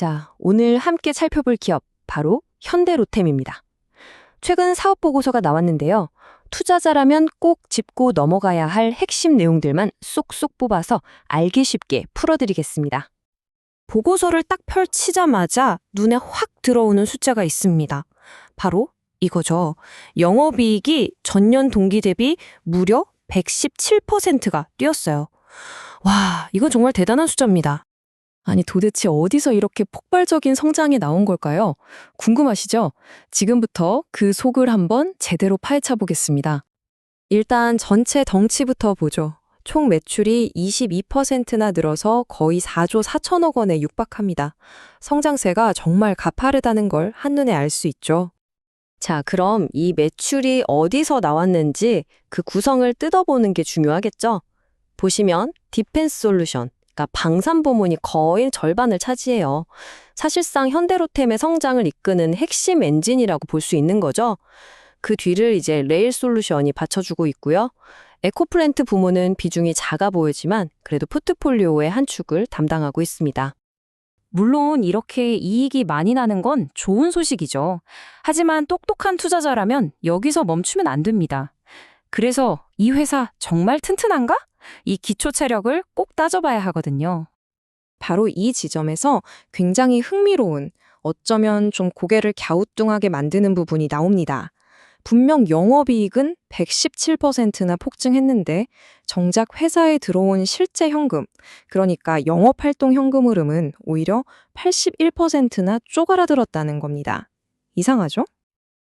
자, 오늘 함께 살펴볼 기업, 바로 현대로템입니다. 최근 사업 보고서가 나왔는데요. 투자자라면 꼭 짚고 넘어가야 할 핵심 내용들만 쏙쏙 뽑아서 알기 쉽게 풀어드리겠습니다. 보고서를 딱 펼치자마자 눈에 확 들어오는 숫자가 있습니다. 바로 이거죠. 영업이익이 전년 동기 대비 무려 117%가 뛰었어요. 와, 이건 정말 대단한 숫자입니다. 아니 도대체 어디서 이렇게 폭발적인 성장이 나온 걸까요? 궁금하시죠? 지금부터 그 속을 한번 제대로 파헤쳐 보겠습니다. 일단 전체 덩치부터 보죠. 총 매출이 22%나 늘어서 거의 4조 4천억 원에 육박합니다. 성장세가 정말 가파르다는 걸 한눈에 알 수 있죠. 자, 그럼 이 매출이 어디서 나왔는지 그 구성을 뜯어보는 게 중요하겠죠? 보시면 디펜스 솔루션, 그러니까 방산 부문이 거의 절반을 차지해요. 사실상 현대로템의 성장을 이끄는 핵심 엔진이라고 볼 수 있는 거죠. 그 뒤를 이제 레일 솔루션이 받쳐주고 있고요. 에코플랜트 부문은 비중이 작아 보이지만 그래도 포트폴리오의 한 축을 담당하고 있습니다. 물론 이렇게 이익이 많이 나는 건 좋은 소식이죠. 하지만 똑똑한 투자자라면 여기서 멈추면 안 됩니다. 그래서 이 회사 정말 튼튼한가? 이 기초 체력을 꼭 따져봐야 하거든요. 바로 이 지점에서 굉장히 흥미로운, 어쩌면 좀 고개를 갸우뚱하게 만드는 부분이 나옵니다. 분명 영업이익은 117%나 폭증했는데 정작 회사에 들어온 실제 현금, 그러니까 영업활동 현금 흐름은 오히려 81%나 쪼그라들었다는 겁니다. 이상하죠?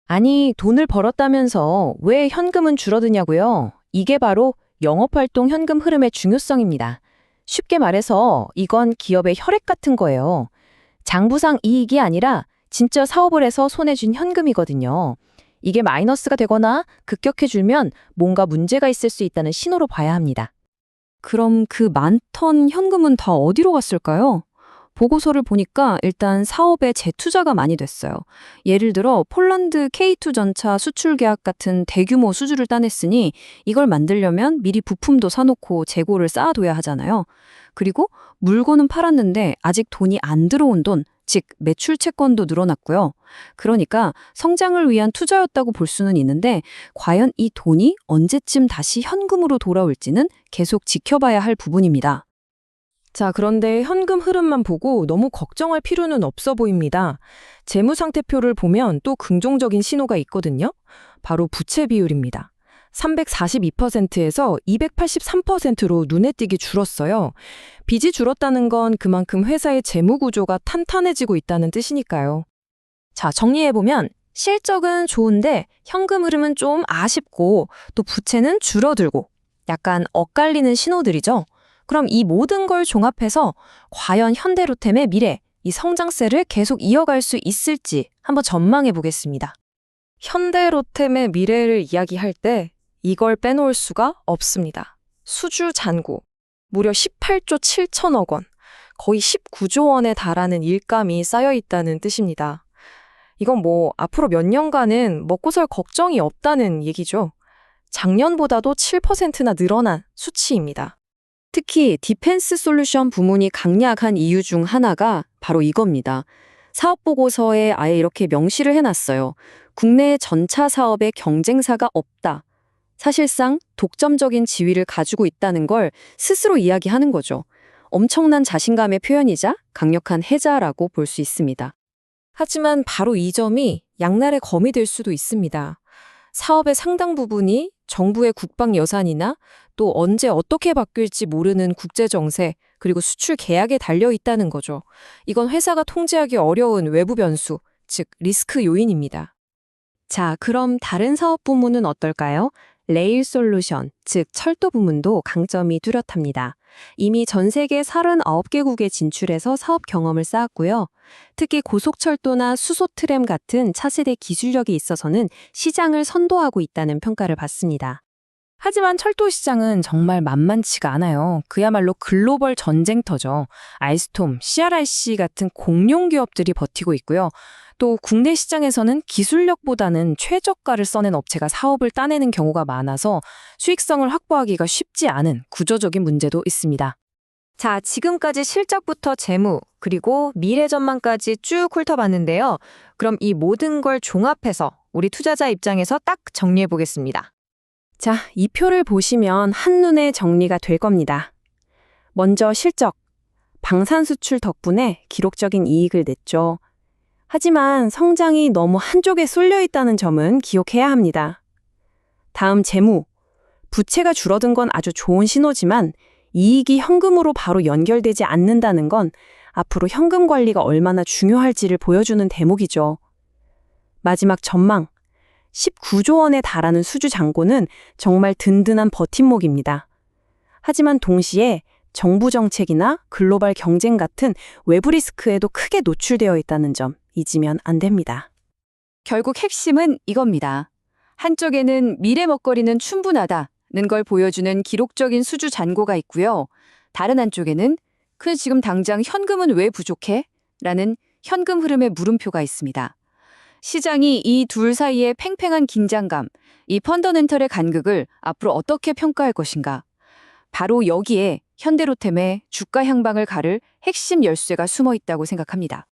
아니, 돈을 벌었다면서 왜 현금은 줄어드냐고요? 이게 바로 영업활동 현금 흐름의 중요성입니다. 쉽게 말해서 이건 기업의 혈액 같은 거예요. 장부상 이익이 아니라 진짜 사업을 해서 손에 쥔 현금이거든요. 이게 마이너스가 되거나 급격해지면 뭔가 문제가 있을 수 있다는 신호로 봐야 합니다. 그럼 그 많던 현금은 다 어디로 갔을까요? 보고서를 보니까 일단 사업에 재투자가 많이 됐어요. 예를 들어 폴란드 K2 전차 수출 계약 같은 대규모 수주를 따냈으니 이걸 만들려면 미리 부품도 사놓고 재고를 쌓아둬야 하잖아요. 그리고 물건은 팔았는데 아직 돈이 안 들어온 돈, 즉 매출 채권도 늘어났고요. 그러니까 성장을 위한 투자였다고 볼 수는 있는데 과연 이 돈이 언제쯤 다시 현금으로 돌아올지는 계속 지켜봐야 할 부분입니다. 자, 그런데 현금 흐름만 보고 너무 걱정할 필요는 없어 보입니다. 재무상태표를 보면 또 긍정적인 신호가 있거든요. 바로 부채 비율입니다. 342%에서 283%로 눈에 띄게 줄었어요. 빚이 줄었다는 건 그만큼 회사의 재무 구조가 탄탄해지고 있다는 뜻이니까요. 자, 정리해보면 실적은 좋은데 현금 흐름은 좀 아쉽고 또 부채는 줄어들고 약간 엇갈리는 신호들이죠. 그럼 이 모든 걸 종합해서 과연 현대로템의 미래, 이 성장세를 계속 이어갈 수 있을지 한번 전망해 보겠습니다. 현대로템의 미래를 이야기할 때 이걸 빼놓을 수가 없습니다. 수주 잔고, 무려 18조 7천억 원, 거의 19조 원에 달하는 일감이 쌓여 있다는 뜻입니다. 이건 뭐 앞으로 몇 년간은 먹고 살 걱정이 없다는 얘기죠. 작년보다도 7%나 늘어난 수치입니다. 특히 디펜스 솔루션 부문이 강약한 이유 중 하나가 바로 이겁니다. 사업 보고서에 아예 이렇게 명시를 해놨어요. 국내 전차 사업에 경쟁사가 없다. 사실상 독점적인 지위를 가지고 있다는 걸 스스로 이야기하는 거죠. 엄청난 자신감의 표현이자 강력한 해자라고 볼 수 있습니다. 하지만 바로 이 점이 양날의 검이 될 수도 있습니다. 사업의 상당 부분이 정부의 국방 예산이나 또 언제 어떻게 바뀔지 모르는 국제 정세 그리고 수출 계약에 달려 있다는 거죠. 이건 회사가 통제하기 어려운 외부 변수, 즉 리스크 요인입니다. 자, 그럼 다른 사업 부문은 어떨까요? 레일 솔루션, 즉 철도 부문도 강점이 뚜렷합니다. 이미 전 세계 39개국에 진출해서 사업 경험을 쌓았고요. 특히 고속철도나 수소 트램 같은 차세대 기술력이 있어서는 시장을 선도하고 있다는 평가를 받습니다. 하지만 철도 시장은 정말 만만치가 않아요. 그야말로 글로벌 전쟁터죠. 알스톰, CRRC 같은 공룡 기업들이 버티고 있고요. 또 국내 시장에서는 기술력보다는 최저가를 써낸 업체가 사업을 따내는 경우가 많아서 수익성을 확보하기가 쉽지 않은 구조적인 문제도 있습니다. 자, 지금까지 실적부터 재무, 그리고 미래 전망까지 쭉 훑어봤는데요. 그럼 이 모든 걸 종합해서 우리 투자자 입장에서 딱 정리해 보겠습니다. 자, 이 표를 보시면 한눈에 정리가 될 겁니다. 먼저 실적. 방산 수출 덕분에 기록적인 이익을 냈죠. 하지만 성장이 너무 한쪽에 쏠려 있다는 점은 기억해야 합니다. 다음 재무. 부채가 줄어든 건 아주 좋은 신호지만 이익이 현금으로 바로 연결되지 않는다는 건 앞으로 현금 관리가 얼마나 중요할지를 보여주는 대목이죠. 마지막 전망. 19조 원에 달하는 수주 잔고는 정말 든든한 버팀목입니다. 하지만 동시에 정부 정책이나 글로벌 경쟁 같은 외부 리스크에도 크게 노출되어 있다는 점 잊으면 안 됩니다. 결국 핵심은 이겁니다. 한쪽에는 미래 먹거리는 충분하다는 걸 보여주는 기록적인 수주 잔고가 있고요. 다른 한쪽에는 지금 당장 현금은 왜 부족해? 라는 현금 흐름의 물음표가 있습니다. 시장이 이 둘 사이의 팽팽한 긴장감, 이 펀더멘털의 간극을 앞으로 어떻게 평가할 것인가? 바로 여기에 현대로템의 주가 향방을 가를 핵심 열쇠가 숨어 있다고 생각합니다.